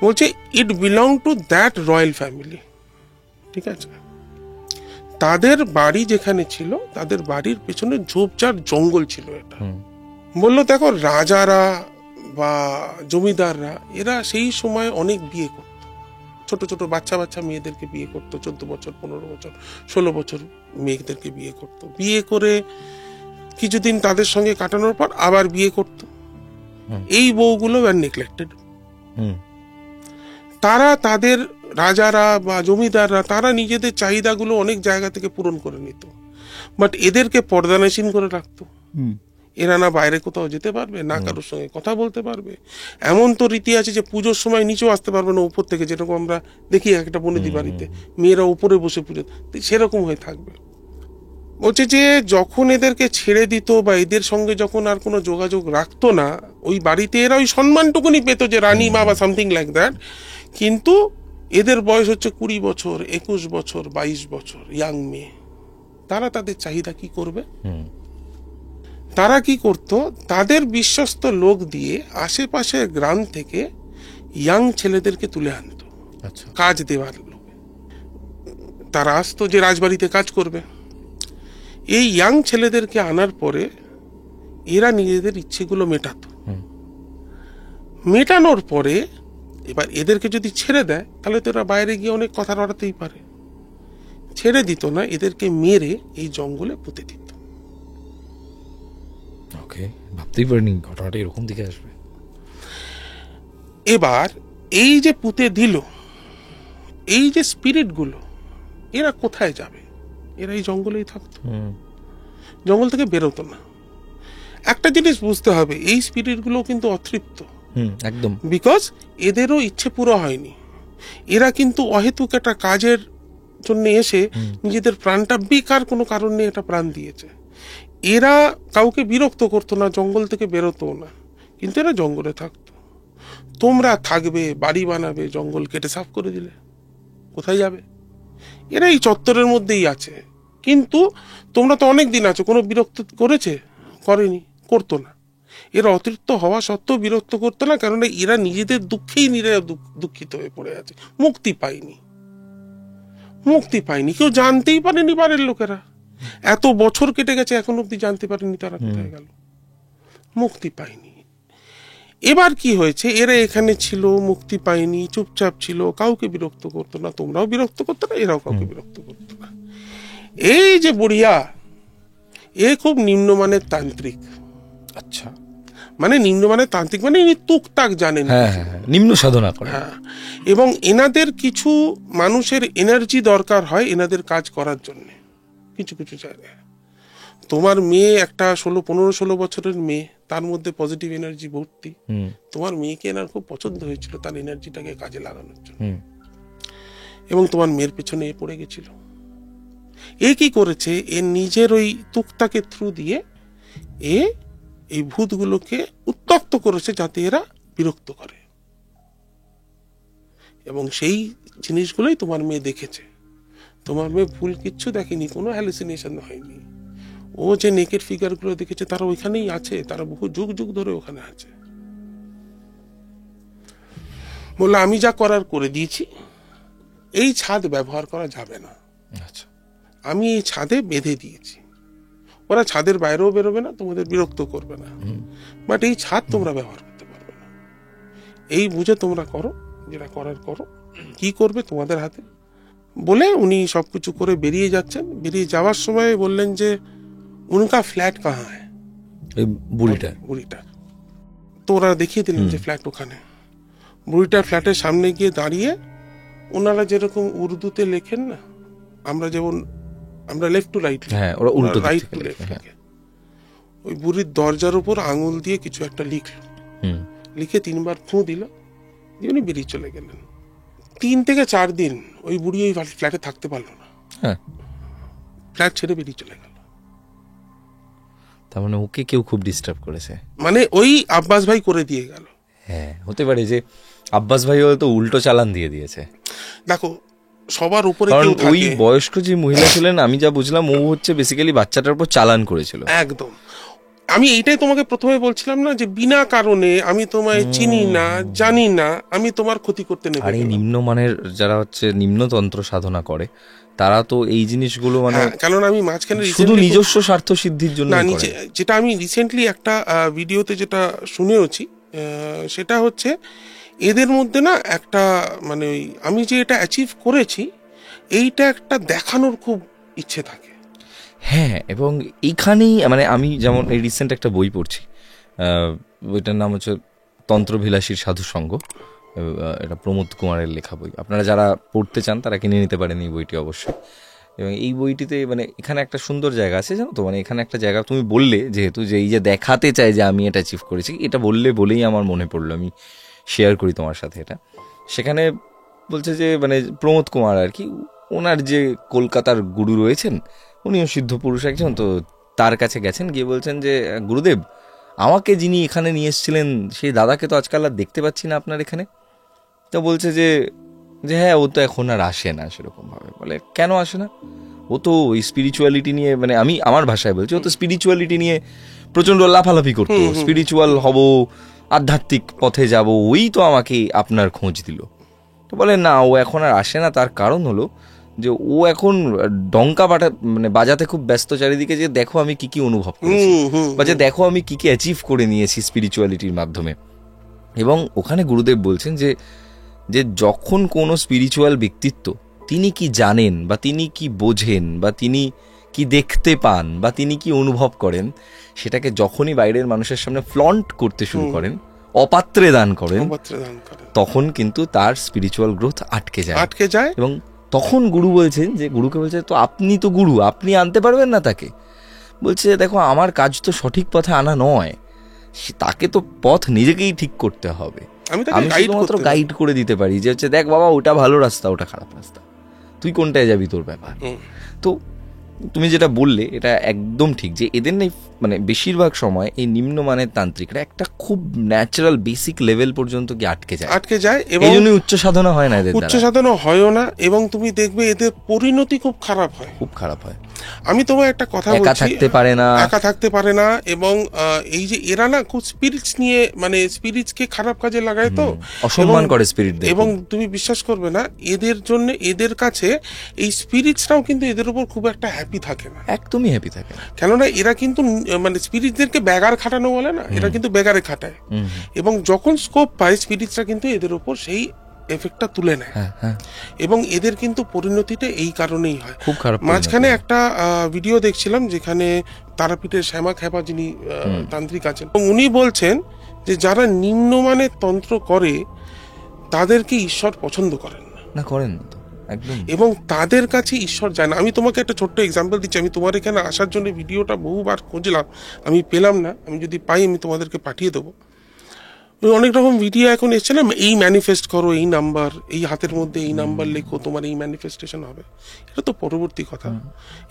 বলছে it belong to that royal family, ঠিক আছে। তাদের বাড়ি যেখানে ছিল, তাদের বাড়ির পেছনে ঝোপঝাড় জঙ্গল ছিল এটা। বললো দেখো রাজারা বা জমিদাররা এরা সেই সময় অনেক বিয়ে করত, ছোট ছোট বাচ্চা বাচ্চা মেয়েদেরকে বিয়ে করতো, 14 বছর 15 বছর 16 বছর মেয়েদেরকে বিয়ে করতো, বিয়ে করে কিছুদিন তাদের সঙ্গে কাটানোর পর আবার বিয়ে করতো। এই বউগুলো আর নেগলেক্টেড, তারা তাদের রাজারা বা জমিদাররা তারা নিজেদের চাহিদাগুলো অনেক জায়গা থেকে পূরণ করে নিত, বাট এদেরকে পর্দানসীন করে রাখতো। এরা না বাইরে কোথাও যেতে পারবে, না কারোর সঙ্গে কথা বলতে পারবে, এমন তো রীতি আছে যে পুজোর সময় নিচেও আসতে পারবে না উপর থেকে, যেরকম আমরা দেখি একটা বনেদি বাড়িতে মেয়েরা উপরে বসে পুজো, সেরকম হয়ে থাকবে। বলছে যে যখন এদেরকে ছেড়ে দিত বা এদের সঙ্গে যখন আর কোনো যোগাযোগ রাখতো না, ওই বাড়িতে এরা ওই সম্মানটুকুনি পেত যে রানী মা বা সামথিং লাইক দ্যাট, কিন্তু এদের বয়স হচ্ছে 20 বছর 21 বছর 22 বছর ইয়াং মেয়ে, তারা তাদের চাহিদা কি করবে? তারা কি করত, তাদের বিশ্বস্ত লোক দিয়ে আশেপাশের গ্রাম থেকে ইয়াং ছেলেদেরকে তুলে আনতো কাজ দেওয়ার লোক। তারা আসতো যে রাজবাড়িতে কাজ করবে। এই ইয়াং ছেলেদেরকে আনার পরে এরা নিজেদের ইচ্ছেগুলো মেটাতো, মেটানোর পরে এবার এদেরকে যদি ছেড়ে দেয় তাহলে তো এরা বাইরে গিয়ে অনেক কথা লড়াতেই পারে, ছেড়ে দিত না, এদেরকে মেরে এই জঙ্গলে পুঁতে দিত। ওকে, ভাবতেই পারিনি ঘটনাটা এরকম দিকে আসবে। এবার এই যে পুঁতে দিল, এই যে স্পিরিট গুলো এরা কোথায় যাবে? এরা এই জঙ্গলেই থাকতো, জঙ্গল থেকে বেরোতো না। একটা জিনিস বুঝতে হবে, এই স্পিরিট গুলো কিন্তু অতৃপ্ত, একদম, বিকজ এদেরও ইচ্ছে পুরো হয়নি। এরা কিন্তু অহেতুক একটা কাজের জন্য এসে নিজেদের প্রাণটা বেকার কোনো কারণ নিয়ে এটা প্রাণ দিয়েছে। এরা কাউকে বিরক্ত করতো না, জঙ্গল থেকে বেরোতো না, কিন্তু এরা জঙ্গলে থাকতো। তোমরা থাকবে, বাড়ি বানাবে, জঙ্গল কেটে সাফ করে দিলে কোথায় যাবে? এরা এই চত্বরের মধ্যেই আছে, কিন্তু তোমরা তো অনেক দিন আছো, কোনো বিরক্ত করেছে? করেনি, করতো না। এরা অতিরিক্ত হওয়া সত্ত্বেও বিরক্ত করতো না, কারণ এরা নিজেদের দুঃখেই দুঃখিত হয়ে পড়ে আছে, মুক্তি পায়নি, মুক্তি পায়নি। কেউ জানতেই পারেনি, বাড়ির লোকেরা এত বছর কেটে গেছে এখন অব্দি জানতে পারেনি তারা কোথায় গেল, মুক্তি পায়নি। এবার কি হয়েছে, এরা এখানে ছিল, মুক্তি পায়নি, চুপচাপ ছিল, কাউকে বিরক্ত করতো না, তোমরাও বিরক্ত করতো না, এরাও কাউকে বিরক্ত করতো না। এই যে বুড়িয়া, এ খুব নিম্নমানের তান্ত্রিক। আচ্ছা, মানে নিম্নমানের তান্ত্রিক মানে ইনি টুকটাক জানেন, নিম্ন সাধনা করে। এবং এনাদের কিছু মানুষের এনার্জি দরকার হয় এনাদের কাজ করার জন্য কিছু কিছু জায়গায়। তোমার মেয়ে একটা 15-16 বছরের মেয়ে, তার মধ্যে পজিটিভ এনার্জি ভর্তি। তোমার মেয়েকে এনার খুব পছন্দ হয়েছিল তার এনার্জিটাকে কাজে লাগানোর জন্য, এবং তোমার মেয়ের পেছনে এ পড়ে গেছিল। এ কি করেছে, এ নিজের ওই তুকতাকে থ্রু দিয়ে এই ভূতগুলোকে উত্তপ্ত করেছে যাতে এরা বিরক্ত করে, এবং সেই জিনিসগুলোই তোমার মেয়ে দেখেছে। তোমার মেয়ে ভুল কিচ্ছু দেখেনি, কোনো হ্যালুসিনেশন হয়নি। ও যে নেকেড ফিগারগুলো দেখেছে তারা ওইখানেই আছে, তারা বহু যুগ যুগ ধরে ওখানে আছে। বললো আমি যা করার করে দিয়েছি, এই ছাদ ব্যবহার করা যাবে না। আচ্ছা, আমি এই ছাদে বেঁধে দিয়েছি, ওরা ছাদের বাইরেও বেরোবে না, তোমাদের বিরক্ত করবে না, বাট এই ছাদ তোমরা ব্যবহার করতে পারবে না। এই বুঝে তোমরা করো, যেটা করার করো, কি করবে তোমাদের হাতে। বলে উনি সবকিছু করে বেরিয়ে যাচ্ছেন। বেরিয়ে যাওয়ার সময় বললেন যে উনকা ফ্ল্যাট কাহা হ্যায়, বুড়িটা। তো ওরা দেখিয়ে দিলেন যে ফ্ল্যাট ওখানে। বুড়িটার ফ্ল্যাটের সামনে গিয়ে দাঁড়িয়ে ওনারা যেরকম উর্দুতে লেখেন না, আমরা লেফট টু রাইট, ওরা উল্টো রাইট টু লেফট লেখে, ওই বুড়ির দরজার উপর আঙুল দিয়ে কিছু একটা লিখলো, লিখে 3 বার ফুঁ দিল, দিয়ে উনি বেরিয়ে চলে গেলেন। 3 থেকে 4 দিন ওই বুড়ি ওই ফ্ল্যাটে থাকতে পারলো না, ফ্ল্যাট ছেড়ে বেরিয়ে চলে গেল। তার মানে ওকে কেউ খুব ডিস্টার্ব করেছে, মানে ওই আব্বাস ভাই করে দিয়ে গেল। হ্যাঁ, হতে পারে যে আব্বাস ভাই হয়তো উল্টো চালান দিয়ে দিয়েছে। দেখো সবার উপরে কারণ ওই বয়স্ক যে মহিলা ছিলেন, আমি যা বুঝলাম, ও হচ্ছে বেসিক্যালি বাচ্চাটার উপর চালান করেছিল। একদম, আমি এইটাই তোমাকে প্রথমে বলছিলাম না, যে বিনা কারণে আমি তোমায় চিনি না, জানি না, আমি তোমার ক্ষতি করতে নেব। আর এই নিম্নমানের যারা হচ্ছে নিম্নতন্ত্র সাধনা করে, তারা তো এই জিনিসগুলো মানে, কারণ আমি মাঝখানে শুধু নিজস্ব স্বার্থ সিদ্ধির জন্য না, যেটা আমি রিসেন্টলি একটা ভিডিওতে যেটা শুনেওছি, সেটা হচ্ছে এদের মধ্যে না একটা মানে ওই আমি যে এটা অ্যাচিভ করেছি, এইটা একটা দেখানোর খুব ইচ্ছে থাকে। হ্যাঁ, এবং এইখানেই মানে আমি যেমন এই রিসেন্ট একটা বই পড়ছি, বইটার নাম হচ্ছে তন্ত্রবিলাসীর সাধু সঙ্গ। এটা প্রমোদ কুমারের লেখা বই। আপনারা যারা পড়তে চান তারা কিনে নিতে পারেন এই বইটি অবশ্যই। এবং এই বইটিতে মানে এখানে একটা সুন্দর জায়গা আছে, জানো তো, মানে এখানে একটা জায়গা তুমি বললে যেহেতু, যে এই যে দেখাতে চাই যে আমি এটা অ্যাচিভ করেছি, এটা বলেই আমার মনে পড়লো, আমি শেয়ার করি তোমার সাথে এটা। সেখানে বলছে যে মানে প্রমোদ কুমার আর কি, ওনার যে কলকাতার গুরু রয়েছেন, উনিও সিদ্ধ পুরুষ একজন, তো তার কাছে গেছেন, গিয়ে বলছেন যে গুরুদেব, আমাকে যিনি এখানে নিয়ে এসেছিলেন সেই দাদাকে তো আজকাল আর দেখতে পাচ্ছি না আপনার এখানে। তো বলছে যে হ্যাঁ, ও তো এখন আর আসে না সেরকমভাবে। বলে কেন আসে না? ও তো ওই স্পিরিচুয়ালিটি নিয়ে, মানে আমি আমার ভাষায় বলছি, ও তো স্পিরিচুয়ালিটি নিয়ে প্রচণ্ড লাফালাফি করতো, স্পিরিচুয়াল হব, আধ্যাত্মিক পথে যাব, ওই তো আমাকে আপনার খোঁজ দিল। তো বলে না, ও এখন আর আসে না, তার কারণ হলো যে ও এখন ডঙ্কা বাজাতে খুব ব্যস্ত চারিদিকে, যে দেখো আমি কি কি অনুভব করেছি, বা যে দেখো আমি কি কি অ্যাচিভ করে নিয়েছি স্পিরিচুয়ালিটির মাধ্যমে। এবং ওখানে গুরুদেব বলছেন যে যখন কোনো স্পিরিচুয়াল ব্যক্তিত্ব, তিনি কি জানেন বা তিনি কি বোঝেন বা তিনি কি দেখতে পান বা তিনি কি অনুভব করেন, সেটাকে যখনই বাইরের মানুষের সামনে ফ্লন্ট করতে শুরু করেন, অপাত্রে দান করেন, তখন কিন্তু তার স্পিরিচুয়াল গ্রোথ আটকে যায়। এবং তখন গুরু বলছেন যে, গুরুকে বলছে, তো আপনি তো গুরু, আপনি আনতে পারবেন না তাকে? বলছে দেখো, আমার কাজ তো সঠিক পথে আনা নয়, তাকে তো পথ নিজেকেই ঠিক করতে হবে। আমি শুধুমাত্র গাইড করে দিতে পারি, যে হচ্ছে দেখ বাবা, ওটা ভালো রাস্তা, ওটা খারাপ রাস্তা, তুই কোনটায় যাবি তোর ব্যাপার। তো তুমি যেটা বললে এটা একদম ঠিক, যে এদের নেই মানে বেশিরভাগ সময় এই নিম্নমানের তান্ত্রিকরা একটা খুব ন্যাচারাল বেসিক লেভেল পর্যন্ত কি আটকে যায়, এবং এই জন্য উচ্চ সাধনা হয় না, এদের উচ্চ সাধনা হয়ও না। এবং তুমি দেখবে এদের পরিণতি খুব খারাপ হয়। আমি তোমায় একটা কথা বলছি, একা থাকতে পারে না। এবং এই যে এরা না খুব স্পিরিটস নিয়ে, মানে স্পিরিটসকে খারাপ কাজে লাগায়, তো অসম্মান করে স্পিরিট। এবং তুমি বিশ্বাস করবে না, এদের জন্য, এদের কাছে এই স্পিরিটসরাও কিন্তু এদের উপর খুব একটা হ্যাপি থাকে না, একদমই হ্যাপি থাকে না। কেননা এরা কিন্তু মানে স্পিরিটদেরকে ব্যাগার খাটানো বলে না, এরা কিন্তু ব্যাগারে খাটায়। এবং যখন স্কোপ পায়, স্পিরিটসরা কিন্তু এদের উপর সেই এফেক্টটা তুলে নেয়। এবং এদের কিন্তু পরিণতিটা এই কারণেই হয় খুব খারাপ। মাঝখানে একটা ভিডিও দেখছিলাম, যেখানে তারাপীঠের শ্যামা খ্যাপা যিনি তান্ত্রিক আছেন, এবং উনি বলছেন যে যারা নিম্নমানের তন্ত্র করে তাদেরকে ঈশ্বর পছন্দ করেন না। একদম। এবং তাদের কাছে ঈশ্বর যায় না। আমি তোমাকে একটা ছোট্ট এক্সাম্পল দিচ্ছি। আমি তোমার এখানে আসার জন্য ভিডিওটা বহুবার খুঁজলাম, আমি পেলাম না। আমি যদি পাই আমি তোমাদেরকে পাঠিয়ে দেবো। অনেক রকম ভিডিও এখন এসছে না, এই ম্যানিফেস্ট করো, এই নাম্বার, এই হাতের মধ্যে এই নাম্বার লেখো, তোমার এই ম্যানিফেস্টেশন হবে। এটা তো পরবর্তী কথা।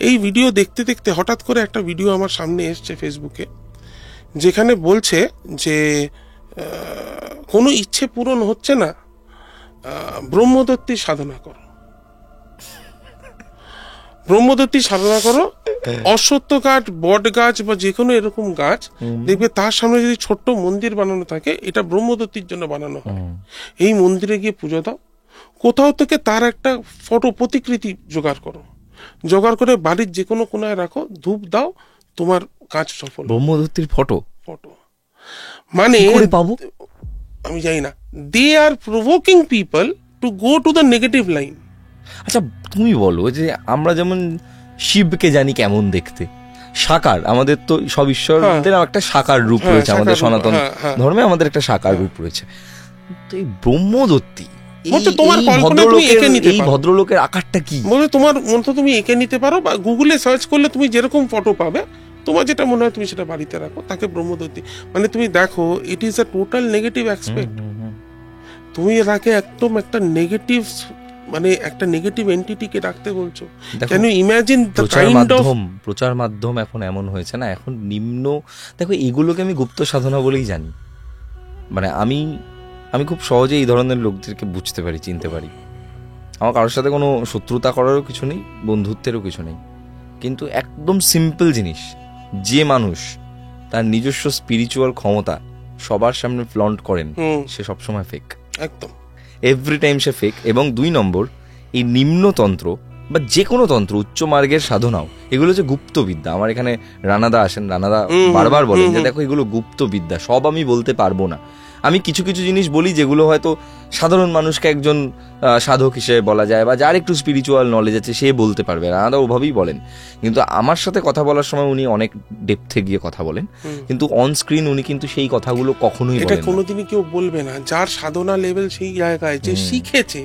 এই ভিডিও দেখতে দেখতে হঠাৎ করে একটা ভিডিও আমার সামনে এসছে ফেসবুকে, যেখানে বলছে যে কোনো ইচ্ছে পূরণ হচ্ছে না, ব্রহ্মদত্তির সাধনা করো, ব্রহ্মদত্তির সাধনা করো। অশ্বত্থ গাছ, বট গাছ বা যে কোনো এরকম গাছ দেখবে তার সামনে যদি ছোট্ট মন্দির বানানো থাকে, এটা ব্রহ্মদত্তির জন্য বানানো হয়। এই মন্দিরে গিয়ে পুজো দাও, কোথাও থেকে তার একটা ফটো প্রতিকৃতি জোগাড় করো, জোগাড় করে বাড়ির যে কোনো কোনায় রাখো, ধূপ দাও, তোমার কাজ সফল। ব্রহ্মদত্তির ফটো মানে পাবো আমি জানি না, they are provoking people to go to the negative line. আচ্ছা তুমি বলো যে আমরা যেমন শিবকে জানি কেমন দেখতে, সাকার, আমাদের তো সব ঈশ্বরদের একটা সাকার রূপ রয়েছে, আমাদের সনাতন ধর্মে আমাদের একটা সাকার রূপ রয়েছে। তো এই ব্রহ্মদত্তি, এই ভদ্রলোকের আকারটা কি? তোমার মন তো তুমি এঁকে নিতে পারো, বা গুগলে সার্চ করলে তুমি যেরকম ফটো পাবে, তোমার যেটা মনে হয় তুমি সেটা বাড়িতে রাখো, তাকে ব্রহ্মদত্তি। মানে তুমি দেখো, it is a total negative aspect. তুমি তাকে একদম একটা নেগেটিভ, মানে একটা নেগেটিভ এন্টিটিকে রাখতে বলছো। Can you imagine the kind of প্রচার মাধ্যম এখন এমন হয়েছে না, এখন নিম্ন, দেখো এগুলোকে আমি গুপ্ত সাধনা বলেই জানি। মানে আমি খুব সহজে এই ধরনের লোকদেরকে বুঝতে পারি, চিনতে পারি। আমার কারোর সাথে কোনো শত্রুতা করারও কিছু নেই, বন্ধুত্বেরও কিছু নেই, কিন্তু একদম সিম্পল জিনিস, যে মানুষ তার নিজস্ব স্পিরিচুয়াল ক্ষমতা সবার সামনে ফ্লন্ট করেন, সে সবসময় ফেক, একদম এভরি টাইম সে ফেক। এবং 2 নম্বর, এই নিম্নতন্ত্র বা যে কোনো তন্ত্র, উচ্চ মার্গের সাধনাও, এগুলো হচ্ছে গুপ্তবিদ্যা। আমার এখানে রানাদা আসেন, রানাদা বারবার বলেন যে দেখো এগুলো গুপ্তবিদ্যা, সব আমি বলতে পারবো না। আমি কিছু কিছু জিনিস বলি যেগুলো হয়তো সাধারণ মানুষকে একজন সাধক হিসেবে বলা যায়, বা যার একটু স্পিরিচুয়াল নলেজ আছে সে বলতে পারবে, রানাদা ওভাবেই বলেন। কিন্তু আমার সাথে কথা বলার সময় উনি অনেক ডেপথে গিয়ে কথা বলেন, কিন্তু অন স্ক্রিন উনি কিন্তু সেই কথাগুলো কখনোই বলেন না। এটা কোনোদিনই কেউ বলবে না। যার সাধনা লেভেল সেই জায়গায়, যে শিখেছে,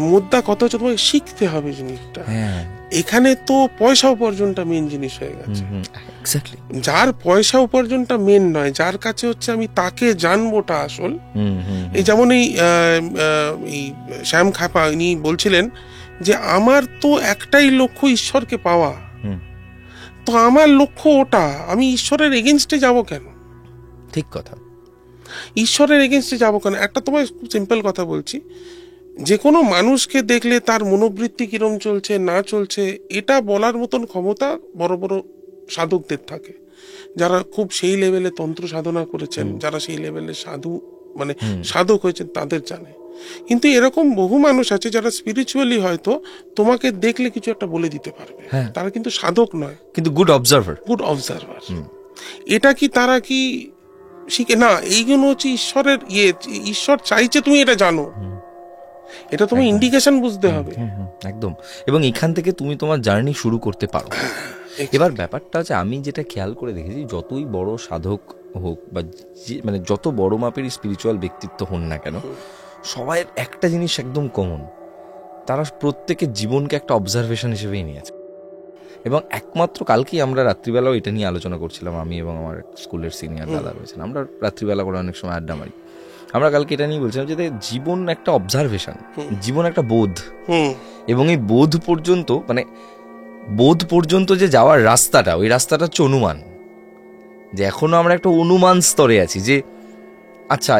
মুদ্রা কত হচ্ছে, তোমাকে শিখতে হবে জিনিসটা। এখানে তো পয়সা উপার্জনটা মেন জিনিস হয়ে গেছে। যার পয়সা উপার্জনটা মেন নয়, যার কাছে হচ্ছে আমি তাকে জানবোটা আসল। এই যেমন এই শ্যাম খাপা ইনি বলছিলেন যে আমার তো একটাই লক্ষ্য ঈশ্বরকে পাওয়া, তো আমার লক্ষ্য ওটা, আমি ঈশ্বরের এগেনস্টে যাব কেন? ঠিক কথা, ঈশ্বরের এগেনস্টে যাব কেন? একটা তোমায় খুব সিম্পল কথা বলছি, যে কোনো মানুষকে দেখলে তার মনোবৃত্তি কিরম চলছে না চলছে, এটা বলার মতন ক্ষমতা বড় বড় সাধকদের থাকে, যারা খুব সেই লেভেলে তন্ত্র সাধনা করেছেন, যারা সেই লেভেলে সাধু, মানে সাধক হয়েছেন, তাদের জানে। কিন্তু এরকম বহু মানুষ আছে যারা স্পিরিচুয়ালি হয়তো তোমাকে দেখলে কিছু একটা বলে দিতে পারবে, তারা কিন্তু সাধক নয়, কিন্তু গুড অবজারভার। এটা কি তারা কি শিখে না? এইগুলো হচ্ছে ঈশ্বরের ঈশ্বর চাইছে তুমি এটা জানো, এটা তুমি ইন্ডিকেশন বুঝতে হবে একদম। এবং এখান থেকে তুমি তোমার জার্নি শুরু করতে পারো। এবার ব্যাপারটা হচ্ছে, আমি যেটা খেয়াল করে দেখেছি, যতই বড় সাধক হোক বা মানে যত বড় মাপের স্পিরিচুয়াল ব্যক্তিত্ব হন না কেন, সবাই একটা জিনিস একদম কমন, তারা প্রত্যেকের জীবনকে একটা অবজারভেশন হিসেবেই নিয়েছে। এবং একমাত্র কালকেই আমরা রাত্রিবেলাও এটা নিয়ে আলোচনা করছিলাম, আমি এবং আমার স্কুলের সিনিয়র দাদা রয়েছেন, আমরা রাত্রিবেলা করে অনেক সময় আড্ডা মারি। আমরা কালকে এটা নিয়ে বলছিলাম যে জীবন একটা অবজারভেশন, জীবন একটা বোধ, এবং এই বোধ পর্যন্ত, মানে বোধ পর্যন্ত যে যাওয়ার রাস্তাটা, ওই রাস্তাটা হচ্ছে অনুমান। যে এখনো আমরা একটা অনুমান স্তরে আছি, যে আচ্ছা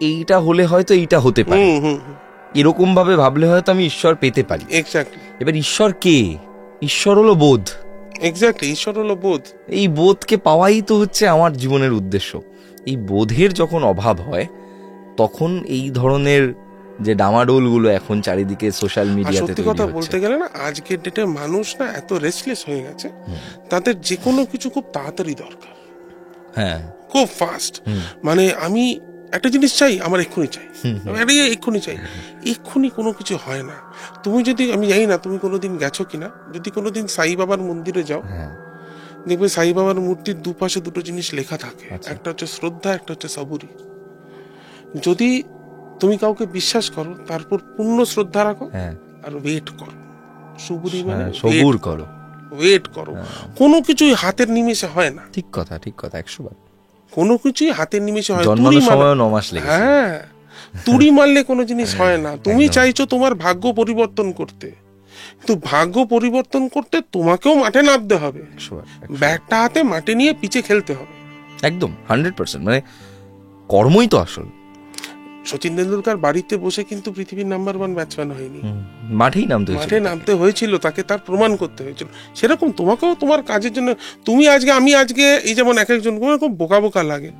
এইটা হলে হয়তো এইটা হতে পারে, এরকম ভাবে ভাবলে হয়তো আমি ঈশ্বর পেতে পারি। এবার ঈশ্বর কে? ঈশ্বর হলো বোধ। ঈশ্বর হলো বোধ। এই বোধকে পাওয়াই তো হচ্ছে আমার জীবনের উদ্দেশ্য। এই বোধের যখন অভাব হয়, তখন এই ধরনের যে ডামাডোলগুলো এখন চারিদিকে সোশ্যাল মিডিয়াতে, সত্যি কথা বলতে গেলে না, আজকের ডেটে মানুষ না এত রেস্টলেস হয়ে গেছে, তাদের যে কোনো কিছু খুব তাড়াতাড়ি দরকার, খুব ফাস্ট। মানে আমি একটা জিনিস চাই, আমার এক্ষুনি চাই, এক্ষুনি চাই, এক্ষুনি কোনো কিছু হয় না। তুমি যদি, আমি জানি না তুমি কোনোদিন গেছো কিনা, যদি কোনোদিন সাই বাবার মন্দিরে যাও, দেখবে সাই বাবার মূর্তির দুপাশে দুটো জিনিস লেখা থাকে, একটা হচ্ছে শ্রদ্ধা, একটা হচ্ছে সবুরি। যদি তুমি কাউকে বিশ্বাস করো, তারপর পূর্ণ শ্রদ্ধা রাখো, আর ওয়েট করো। সবুরি মানে সবুর করো, ওয়েট করো। কোনো কিছুই হাতের নিমেষে হয় না। ঠিক কথা, ঠিক কথা, 100 বার। কোনো কিছুই হাতের নিমেষে হয়। জন্মানোর সময় 9 মাস লেগেছে। হ্যাঁ, তুড়ি মারলে কোনো জিনিস হয় না। তুমি চাইছো তোমার ভাগ্য পরিবর্তন করতে, কিন্তু ভাগ্য পরিবর্তন করতে তোমাকেও মাঠে নামতে হবে, ব্যাটটা হাতে মাঠে নিয়ে পিচে খেলতে হবে। একদম 100%। মানে কর্মই তো আসল। সচিন তেন্ডুলকার বাড়িতে বসে কিন্তু পৃথিবীর নাম্বার 1 ব্যাটসম্যান হয়নি, মাঠেই নামতে হয়েছিল, মাঠে নামতে হয়েছিল, তাকে তার প্রমাণ করতে হয়েছিল। সেরকম তোমাকেও তোমার কাজের জন্য তুমি আজকে, আমি আজকে, এই যেমন এক একজন খুব বোকা বোকা লাগে,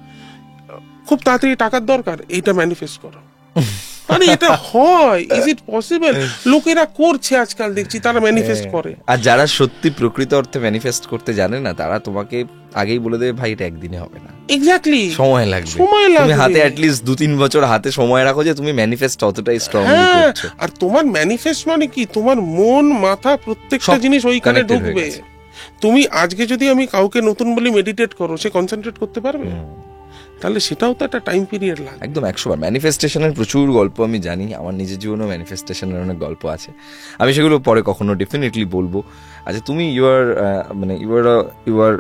খুব তাড়াতাড়ি টাকার দরকার, এইটা ম্যানিফেস্ট করো। আরে এটা হয়, ইজ ইট পসিবল? লোকেরা করছে আজকাল, দেখছি তারা ম্যানিফেস্ট করে। আর যারা সত্যি প্রকৃত অর্থে ম্যানিফেস্ট করতে জানে না, তারা তোমাকে আগেই বলে দেবে ভাই এটা একদিনে হবে না, এক্স্যাক্টলি সময় লাগবে। তুমি হাতে অ্যাটলিস্ট 2-3 বছর হাতে সময় রাখো যে তুমি ম্যানিফেস্ট অতটাই স্ট্রংলি করছো। আর তোমার ম্যানিফেস্ট মানে কি, তোমার মন মাথা প্রত্যেকটা জিনিস ওইখানে ঢুকবে। তুমি আজকে যদি আমি কাউকে নতুন বলি মেডিটেট করো, সে কনসেন্ট্রেট করতে পারবে? তাহলে সেটাও তো একটা টাইম পিরিয়ড লাগে। একদম 100 বার। ম্যানিফেস্টেশনের প্রচুর গল্প আমি জানি, আমার নিজের জীবনেও ম্যানিফেস্টেশনের অনেক গল্প আছে, আমি সেগুলো পরে কখনো ডেফিনেটলি বলবো। আচ্ছা, তুমি ইউ আর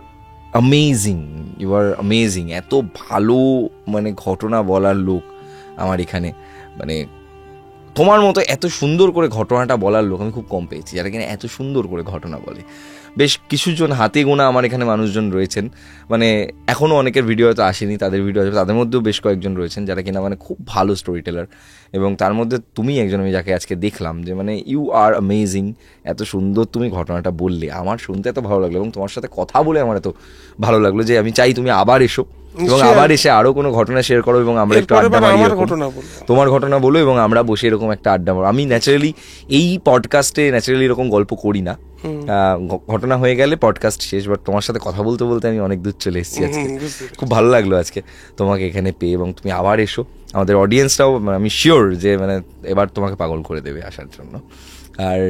অ্যামেজিং, এত ভালো মানে ঘটনা বলার লোক আমার এখানে, মানে তোমার মতো এত সুন্দর করে ঘটনাটা বলার লোক আমি খুব কম পেয়েছি, যারা কিনা এত সুন্দর করে ঘটনা বলে। বেশ কিছুজন হাতে গোনা আমার এখানে মানুষজন রয়েছেন, মানে এখনও অনেকের ভিডিও হয়তো আসেনি, তাদের ভিডিও আসবে, তাদের মধ্যেও বেশ কয়েকজন রয়েছেন যারা কিনা মানে খুব ভালো স্টোরি টেলার, এবং তার মধ্যে তুমি একজন, আমি যাকে আজকে দেখলাম যে মানে ইউ আর অ্যামেজিং। এত সুন্দর তুমি ঘটনাটা বললে, আমার শুনতে এত ভালো লাগলো, এবং তোমার সাথে কথা বলে আমার এত ভালো লাগলো যে আমি চাই তুমি আবার এসো, এবং আবার এসে আরো কোনো ঘটনা শেয়ার করো, এবং আমরা একটু আড্ডা মারি, তোমার ঘটনা বলো, এবং আমরা বসে এরকম একটা আড্ডা মারো। আমি ন্যাচারালি এই পডকাস্টে ন্যাচারালি এরকম গল্প করি না, ঘটনা হয়ে গেলে পডকাস্ট শেষ, বাট তোমার সাথে কথা বলতে বলতে আমি অনেক দূর চলে এসেছি আজকে। খুব ভালো লাগলো আজকে তোমাকে এখানে পেয়ে, এবং তুমি আবার এসো। আমাদের অডিয়েন্সটাও আমি শিওর যে মানে এবার তোমাকে পাগল করে দেবে আসার জন্য। আর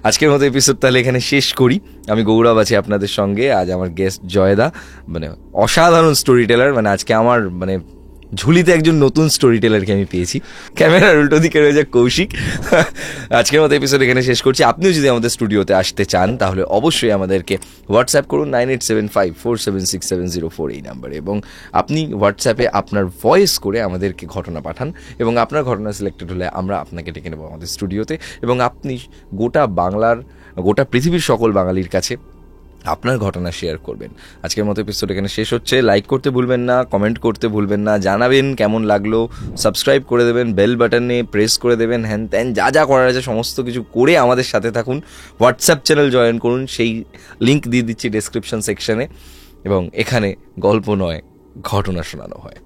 আজকের মতো এপিসোড তাহলে এখানে শেষ করি। আমি গৌরব আছি আপনাদের সঙ্গে। আজ আমার গেস্ট জয়দা, মানে অসাধারণ স্টোরি টেলার, মানে আজকে আমার মানে ঝুলিতে একজন নতুন স্টোরি টেলারকে আমি পেয়েছি। ক্যামেরার উল্টো দিকে রয়েছে কৌশিক। আজকের মতো এপিসোড এখানে শেষ করছি। আপনিও যদি আমাদের স্টুডিওতে আসতে চান তাহলে অবশ্যই আমাদেরকে হোয়াটসঅ্যাপ করুন 9875476704 এই নাম্বারে, এবং আপনি হোয়াটসঅ্যাপে আপনার ভয়েস করে আমাদেরকে ঘটনা পাঠান, এবং আপনার ঘটনা সিলেক্টেড হলে আমরা আপনাকে ডেকে নেব আমাদের স্টুডিওতে, এবং আপনি গোটা পৃথিবীর সকল বাঙালির কাছে আপনার ঘটনা শেয়ার করবেন। আজকের মতো এপিসোড এখানে শেষ হচ্ছে। লাইক করতে ভুলবেন না, কমেন্ট করতে ভুলবেন না, জানাবেন কেমন লাগলো, সাবস্ক্রাইব করে দেবেন, বেল বাটনে প্রেস করে দেবেন, হ্যান ত্যান যা যা করার আছে সমস্ত কিছু করে আমাদের সাথে থাকুন। হোয়াটসঅ্যাপ চ্যানেল জয়েন করুন, সেই লিঙ্ক দিয়ে দিচ্ছি ডেসক্রিপশন সেকশনে, এবং এখানে গল্প নয় ঘটনা শোনানো হয়।